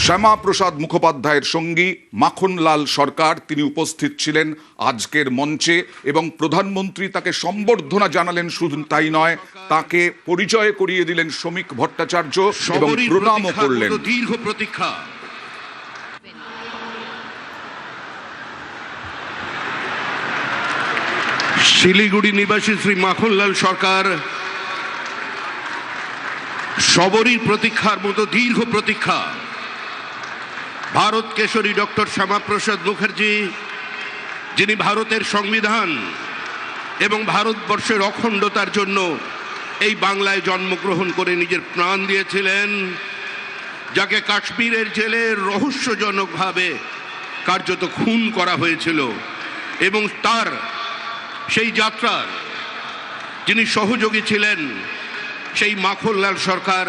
শ্যামাপ্রসাদ মুখোপাধ্যায়ের সঙ্গী মাখনলাল সরকার তিনি উপস্থিত ছিলেন আজকের মঞ্চে এবং প্রধানমন্ত্রী তাকে সম্বর্ধনা জানালেন। শুধু তাই নয়, তাকে পরিচয় করিয়ে দিলেন শ্রমিক ভট্টাচার্য এবং প্রণামও করলেন। দীর্ঘ প্রতীক্ষা শিলিগুড়ি নিবাসী শ্রী মাখনলাল সরকার সবরই প্রতীক্ষার মতো দীর্ঘ প্রতীক্ষা। ভারত কেশরী ডক্টর শ্যামাপ্রসাদ মুখার্জি, যিনি ভারতের সংবিধান এবং ভারতবর্ষের অখণ্ডতার জন্য এই বাংলায় জন্মগ্রহণ করে নিজের প্রাণ দিয়েছিলেন, যাকে কাশ্মীরের জেলে রহস্যজনকভাবে কার্যত খুন করা হয়েছিল, এবং তার সেই যাত্রার যিনি সহযোগী ছিলেন, সেই মাখনলাল সরকার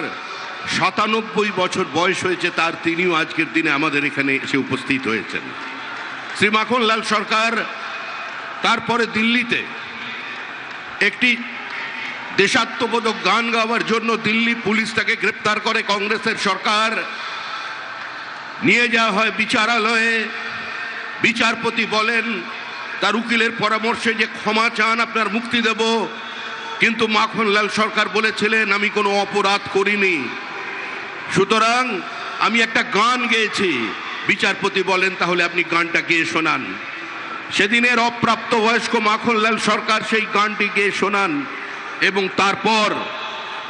৯৭ বছর বয়স হয়েছে তার, তিনিও আজকের দিনে আমাদের এখানে এসে উপস্থিত হয়েছেন। শ্রী মাখনলাল সরকার তারপরে দিল্লিতে একটি দেশাত্মবোধক গান গাওয়ার জন্য দিল্লি পুলিশ তাকে গ্রেপ্তার করে। কংগ্রেসের সরকার নিয়ে যাওয়া হয় বিচারালয়ে। বিচারপতি বলেন তার উকিলের পরামর্শে যে ক্ষমা চান, আপনার মুক্তি দেব। কিন্তু মাখনলাল সরকার বলেছিলেন আমি কোনো অপরাধ করিনি, সুতরাং আমি একটা গান গেয়েছি। বিচারপতি বলেন তাহলে আপনি গানটা গেয়ে শোনান। সেদিনের অপ্রাপ্তবয়স্ক মাখনলাল সরকার সেই গানটি গেয়ে শোনান এবং তারপর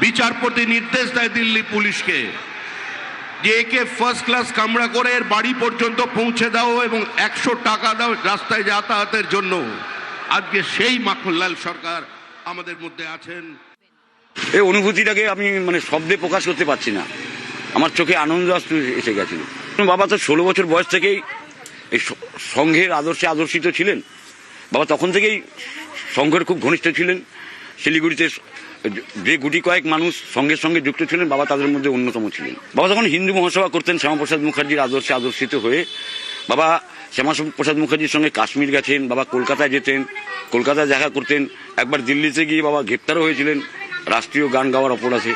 বিচারপতি নির্দেশ দেয় দিল্লি পুলিশকে যে একে ফার্স্ট ক্লাস কামরা করে এর বাড়ি পর্যন্ত পৌঁছে দাও এবং ১০০ টাকা দাও রাস্তায় যাতায়াতের জন্য। আজকে সেই মাখনলাল সরকার আমাদের মধ্যে আছেন। এই অনুভূতিটাকে আমি শব্দে প্রকাশ করতে পারছি না। আমার চোখে আনন্দ এসে গেছিল। বাবা তো ১৬ বছর বয়স থেকেই এই সংঘের আদর্শে আদর্শিত ছিলেন। বাবা তখন থেকেই সংঘের খুব ঘনিষ্ঠ ছিলেন। শিলিগুড়িতে যে গুটি কয়েক মানুষ সঙ্গের সঙ্গে যুক্ত ছিলেন, বাবা তাদের মধ্যে অন্যতম ছিলেন। বাবা তখন হিন্দু মহাসভা করতেন শ্যামাপ্রসাদ মুখার্জির আদর্শে আদর্শিত হয়ে। বাবা শ্যামাপ্রসাদ মুখার্জির সঙ্গে কাশ্মীর গেছেন, বাবা কলকাতায় যেতেন, কলকাতায় দেখা করতেন। একবার দিল্লিতে গিয়ে বাবা গ্রেপ্তারও হয়েছিলেন রাষ্ট্রীয় গান গাওয়ার অপরাধে।